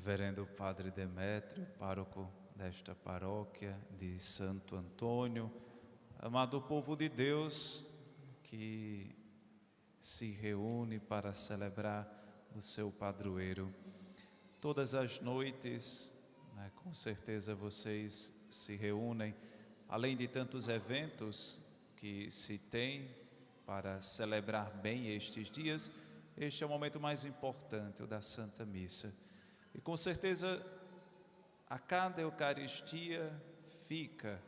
Reverendo Padre Demétrio, pároco desta paróquia de Santo Antônio, amado povo de Deus que se reúne para celebrar o seu padroeiro. Todas as noites, com certeza vocês se reúnem, além de tantos eventos que se tem para celebrar bem estes dias, este é o momento mais importante, o da Santa Missa. E com certeza, a cada Eucaristia fica,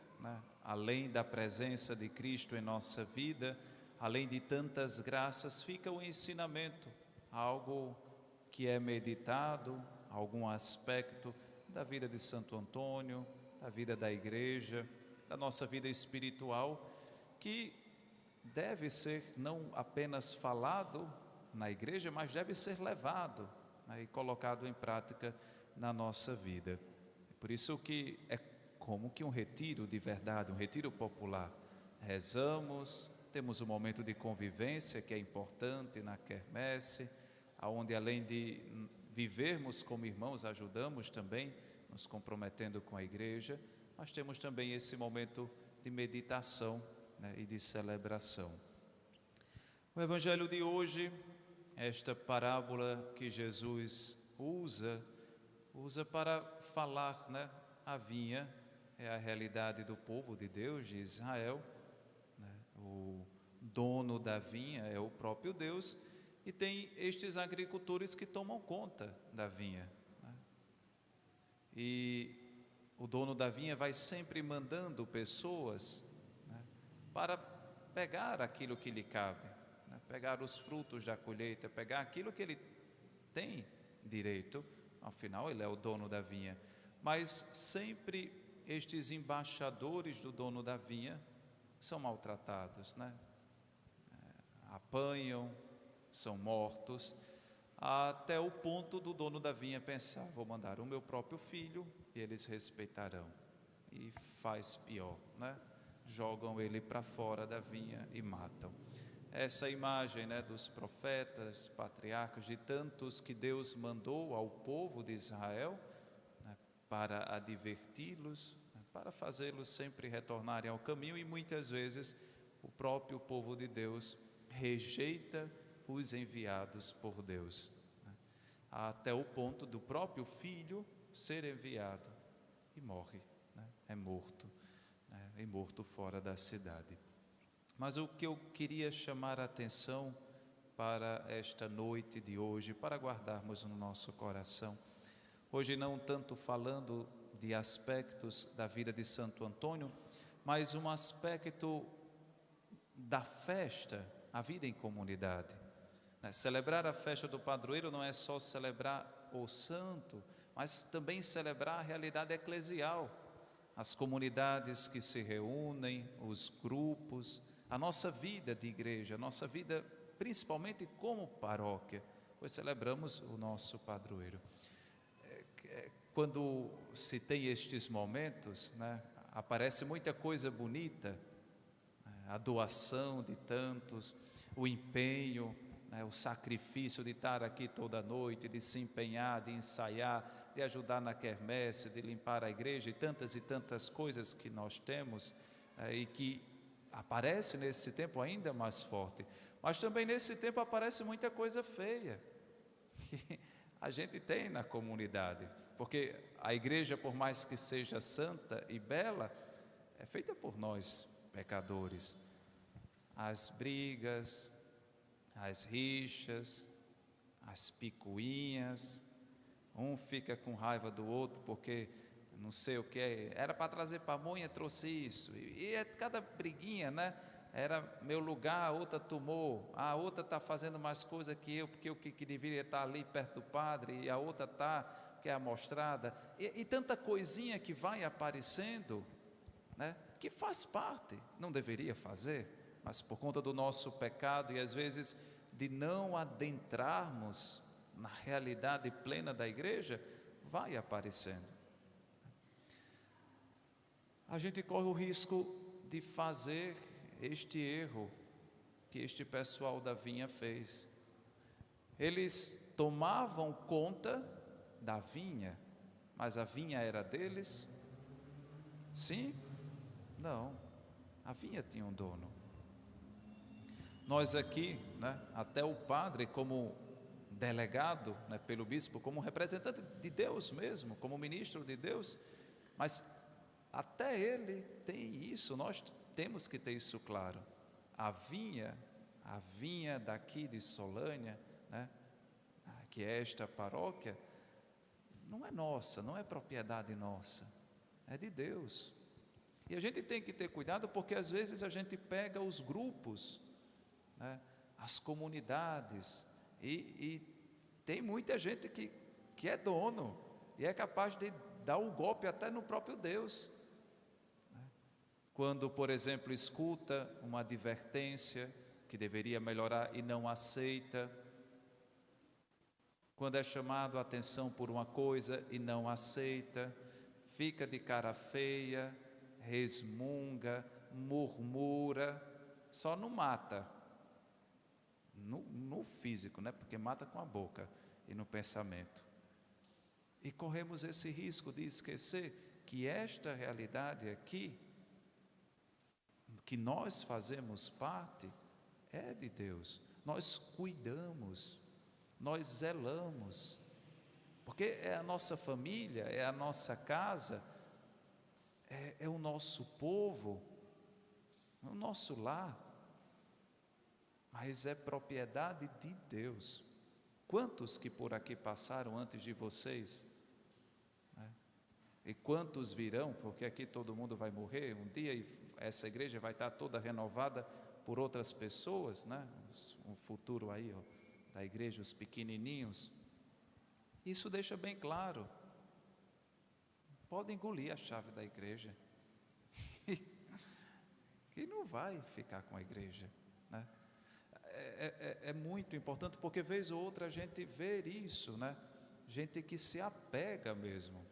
além da presença de Cristo em nossa vida, além de tantas graças, fica o ensinamento, algo que é meditado, algum aspecto da vida de Santo Antônio, da vida da igreja, da nossa vida espiritual, que deve ser não apenas falado na igreja, mas deve ser levado e colocado em prática na nossa vida. Por isso que é como que um retiro de verdade, um retiro popular. Rezamos, temos um momento de convivência que é importante na quermesse, onde além de vivermos como irmãos, ajudamos também, nos comprometendo com a igreja, mas temos também esse momento de meditação e de celebração. O Evangelho de hoje, esta parábola que Jesus usa para falar, a vinha é a realidade do povo de Deus, de Israel, o dono da vinha é o próprio Deus, e tem estes agricultores que tomam conta da vinha, e o dono da vinha vai sempre mandando pessoas para pegar aquilo que lhe cabe, pegar os frutos da colheita, pegar aquilo que ele tem direito, afinal ele é o dono da vinha, mas sempre estes embaixadores do dono da vinha são maltratados, apanham, são mortos, até o ponto do dono da vinha pensar, vou mandar o meu próprio filho e eles respeitarão, e faz pior, jogam ele para fora da vinha e matam. Essa imagem dos profetas, patriarcas, de tantos que Deus mandou ao povo de Israel para adverti-los, para fazê-los sempre retornarem ao caminho, e muitas vezes o próprio povo de Deus rejeita os enviados por Deus, até o ponto do próprio filho ser enviado e morre, é morto fora da cidade. Mas o que eu queria chamar a atenção para esta noite de hoje, para guardarmos no nosso coração, hoje não tanto falando de aspectos da vida de Santo Antônio, mas um aspecto da festa, a vida em comunidade. Celebrar a festa do padroeiro não é só celebrar o santo, mas também celebrar a realidade eclesial, as comunidades que se reúnem, os grupos, a nossa vida de igreja, a nossa vida principalmente como paróquia, pois celebramos o nosso padroeiro. Quando se tem estes momentos, aparece muita coisa bonita, a doação de tantos, o empenho, o sacrifício de estar aqui toda noite, de se empenhar, de ensaiar, de ajudar na quermesse, de limpar a igreja, e tantas coisas que nós temos e que aparece nesse tempo ainda mais forte. Mas também nesse tempo aparece muita coisa feia que a gente tem na comunidade, porque a igreja, por mais que seja santa e bela, é feita por nós pecadores. As brigas, as rixas, as picuinhas, um fica com raiva do outro porque não sei o que, era para trazer pamonha, trouxe isso, e cada briguinha, era meu lugar, a outra tomou, a outra está fazendo mais coisa que eu, porque eu que deveria estar ali perto do padre, e a outra está, que é amostrada, e tanta coisinha que vai aparecendo, que faz parte, não deveria fazer, mas por conta do nosso pecado e às vezes de não adentrarmos na realidade plena da igreja, vai aparecendo. A gente corre o risco de fazer este erro que este pessoal da vinha fez. Eles tomavam conta da vinha, mas a vinha era deles? Sim? Não, a vinha tinha um dono. Nós aqui, né, até o padre como delegado, né, pelo bispo, como representante de Deus mesmo, como ministro de Deus, mas até ele tem isso, nós temos que ter isso claro. A vinha daqui de Solânia, né, que é esta paróquia, não é nossa, não é propriedade nossa, é de Deus. E a gente tem que ter cuidado, porque às vezes a gente pega os grupos, né, as comunidades, e tem muita gente que é dono e é capaz de dar um golpe até no próprio Deus. Quando, por exemplo, escuta uma advertência que deveria melhorar e não aceita, quando é chamado a atenção por uma coisa e não aceita, fica de cara feia, resmunga, murmura, só não mata, no físico, né? Porque mata com a boca e no pensamento. E corremos esse risco de esquecer que esta realidade aqui, que nós fazemos parte, é de Deus. Nós cuidamos, nós zelamos, porque é a nossa família, é a nossa casa, é o nosso povo, é o nosso lar, mas é propriedade de Deus. Quantos que por aqui passaram antes de vocês? E quantos virão, porque aqui todo mundo vai morrer um dia e essa igreja vai estar toda renovada por outras pessoas, né? Um futuro aí, ó, da igreja, os pequenininhos. Isso deixa bem claro. Pode engolir a chave da igreja, que não vai ficar com a igreja, né? É muito importante, porque vez ou outra a gente vê isso, né? Gente que se apega mesmo.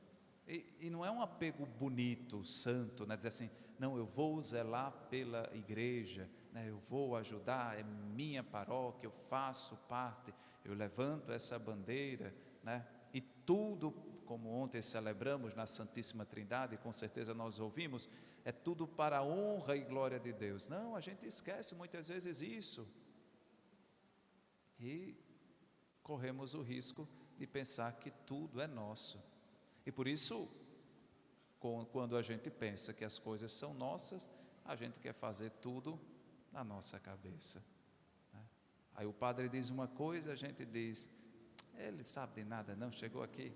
E não é um apego bonito, santo, né? Dizer assim, não, eu vou zelar pela igreja, né? Eu vou ajudar, é minha paróquia, eu faço parte, eu levanto essa bandeira, né? E tudo, como ontem celebramos na Santíssima Trindade, com certeza nós ouvimos, é tudo para a honra e glória de Deus. Não, a gente esquece muitas vezes isso. E corremos o risco de pensar que tudo é nosso. E por isso, quando a gente pensa que as coisas são nossas, a gente quer fazer tudo na nossa cabeça, né? Aí o padre diz uma coisa, a gente diz, ele sabe de nada não, chegou aqui,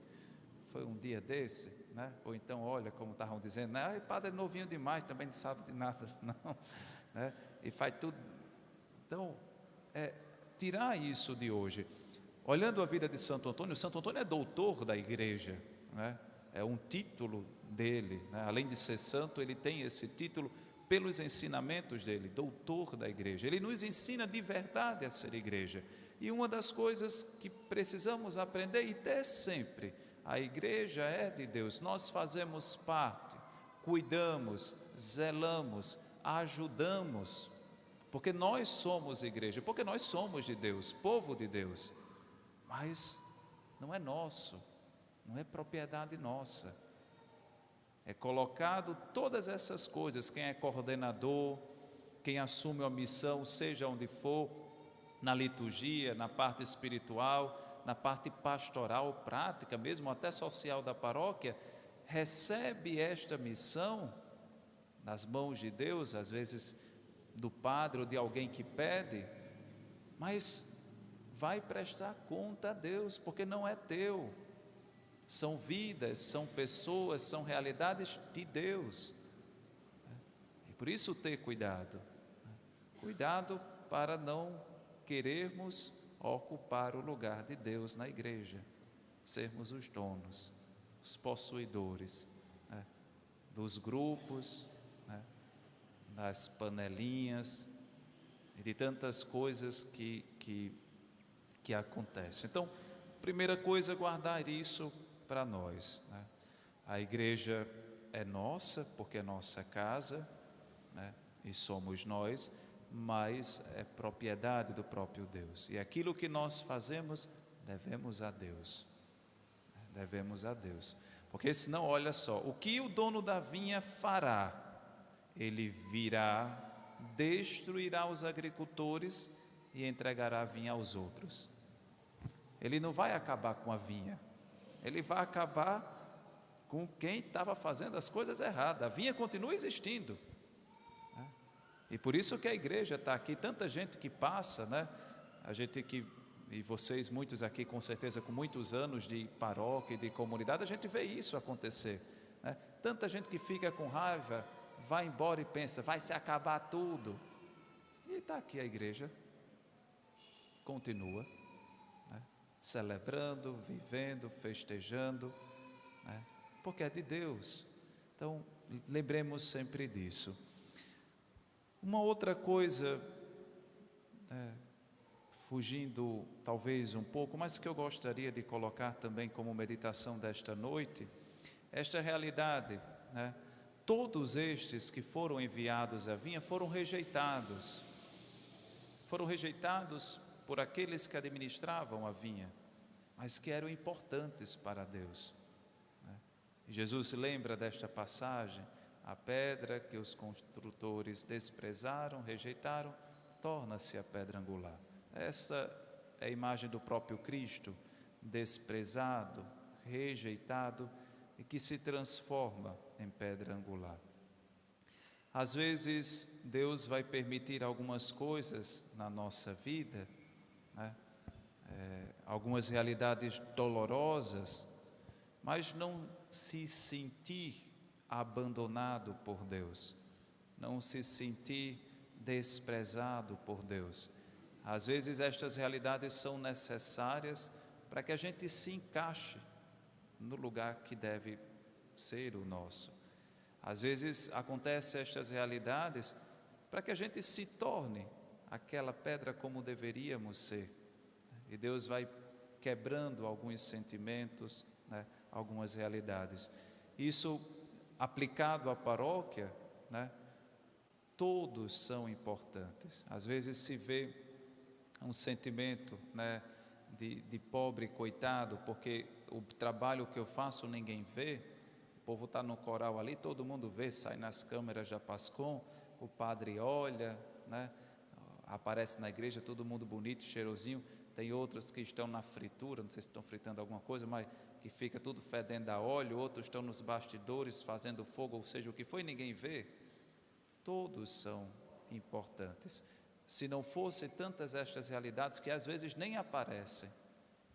foi um dia desse, né? Ou então, olha, como estavam dizendo, o padre é novinho demais, também não sabe de nada não, né? E faz tudo. Então, tirar isso de hoje. Olhando a vida de Santo Antônio é doutor da igreja, né? É um título dele, né? Além de ser santo, ele tem esse título pelos ensinamentos dele, doutor da igreja. Ele nos ensina de verdade a ser igreja. E uma das coisas que precisamos aprender e ter sempre, a igreja é de Deus, nós fazemos parte, cuidamos, zelamos, ajudamos, porque nós somos igreja, porque nós somos de Deus, povo de Deus, mas não é nosso, não é propriedade nossa. É colocado todas essas coisas, quem é coordenador, quem assume a missão, seja onde for, na liturgia, na parte espiritual, na parte pastoral, prática, mesmo até social da paróquia, recebe esta missão nas mãos de Deus, às vezes do padre ou de alguém que pede, mas vai prestar conta a Deus, porque não é teu. São vidas, são pessoas, são realidades de Deus. E por isso ter cuidado. Cuidado para não querermos ocupar o lugar de Deus na igreja. Sermos os donos, os possuidores, né, dos grupos, né, das panelinhas e de tantas coisas que acontecem. Então, primeira coisa, guardar isso para nós, né? A igreja é nossa, porque é nossa casa, né? E somos nós, mas é propriedade do próprio Deus. E aquilo que nós fazemos, devemos a Deus. Devemos a Deus. Porque senão, olha só, o que o dono da vinha fará? Ele virá, destruirá os agricultores e entregará a vinha aos outros. Ele não vai acabar com a vinha, ele vai acabar com quem estava fazendo as coisas erradas. A vinha continua existindo, né? E por isso que a igreja está aqui, tanta gente que passa, né? A gente que, e vocês muitos aqui com certeza com muitos anos de paróquia e de comunidade, a gente vê isso acontecer, né? Tanta gente que fica com raiva, vai embora e pensa, vai se acabar tudo. E está aqui a igreja, continua, né? Celebrando, vivendo, festejando, né? Porque é de Deus. Então, lembremos sempre disso. Uma outra coisa, fugindo talvez um pouco, mas que eu gostaria de colocar também como meditação desta noite, esta realidade, né? Todos estes que foram enviados à vinha foram rejeitados por aqueles que administravam a vinha, mas que eram importantes para Deus, né? E Jesus lembra desta passagem: a pedra que os construtores desprezaram, rejeitaram, torna-se a pedra angular. Essa é a imagem do próprio Cristo, desprezado, rejeitado e que se transforma em pedra angular. Às vezes Deus vai permitir algumas coisas na nossa vida, né? Algumas realidades dolorosas, mas não se sentir abandonado por Deus, não se sentir desprezado por Deus. Às vezes estas realidades são necessárias para que a gente se encaixe no lugar que deve ser o nosso. Às vezes acontecem estas realidades para que a gente se torne aquela pedra como deveríamos ser. E Deus vai quebrando alguns sentimentos, né, algumas realidades. Isso aplicado à paróquia, né, todos são importantes. Às vezes se vê um sentimento, né, de pobre coitado, porque o trabalho que eu faço ninguém vê. O povo está no coral ali, todo mundo vê, sai nas câmeras da Pascom, o padre olha, né, aparece na igreja, todo mundo bonito, cheirosinho. Tem outros que estão na fritura, não sei se estão fritando alguma coisa, mas que fica tudo fedendo a óleo. Outros estão nos bastidores fazendo fogo, ou seja, o que foi ninguém vê. Todos são importantes. Se não fossem tantas estas realidades que às vezes nem aparecem,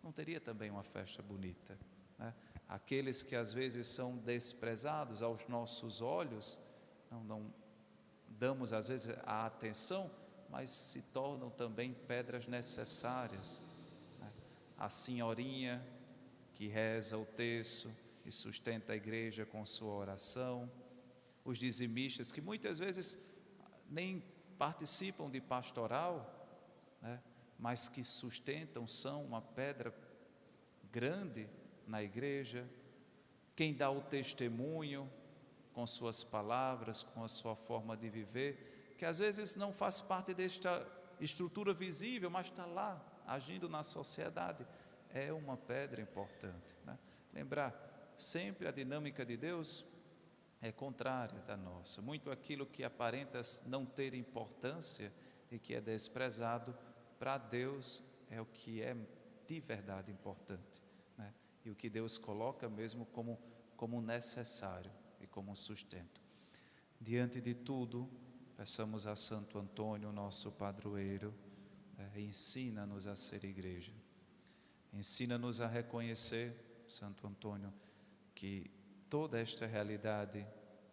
não teria também uma festa bonita, né? Aqueles que às vezes são desprezados aos nossos olhos, não damos às vezes a atenção, mas se tornam também pedras necessárias, né? A senhorinha que reza o terço e sustenta a igreja com sua oração, os dizimistas que muitas vezes nem participam de pastoral, né, mas que sustentam, são uma pedra grande na igreja. Quem dá o testemunho com suas palavras, com a sua forma de viver, que às vezes não faz parte desta estrutura visível, mas está lá, agindo na sociedade, é uma pedra importante, né? Lembrar, sempre a dinâmica de Deus é contrária da nossa. Muito aquilo que aparenta não ter importância e que é desprezado, para Deus é o que é de verdade importante, né? E o que Deus coloca mesmo como necessário e como sustento. Diante de tudo, peçamos a Santo Antônio, nosso padroeiro, ensina-nos a ser igreja. Ensina-nos a reconhecer, Santo Antônio, que toda esta realidade,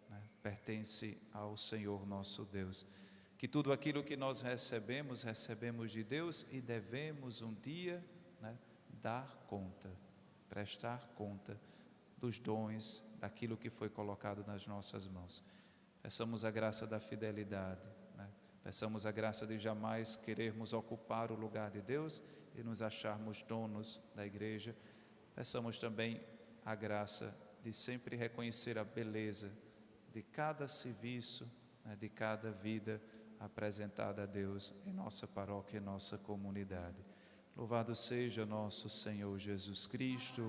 né, pertence ao Senhor nosso Deus, que tudo aquilo que nós recebemos de Deus e devemos um dia, né, dar conta, prestar conta dos dons, daquilo que foi colocado nas nossas mãos. Peçamos a graça da fidelidade, né? Peçamos a graça de jamais querermos ocupar o lugar de Deus e nos acharmos donos da igreja. Peçamos também a graça de sempre reconhecer a beleza de cada serviço, né, de cada vida apresentada a Deus em nossa paróquia, em nossa comunidade. Louvado seja nosso Senhor Jesus Cristo.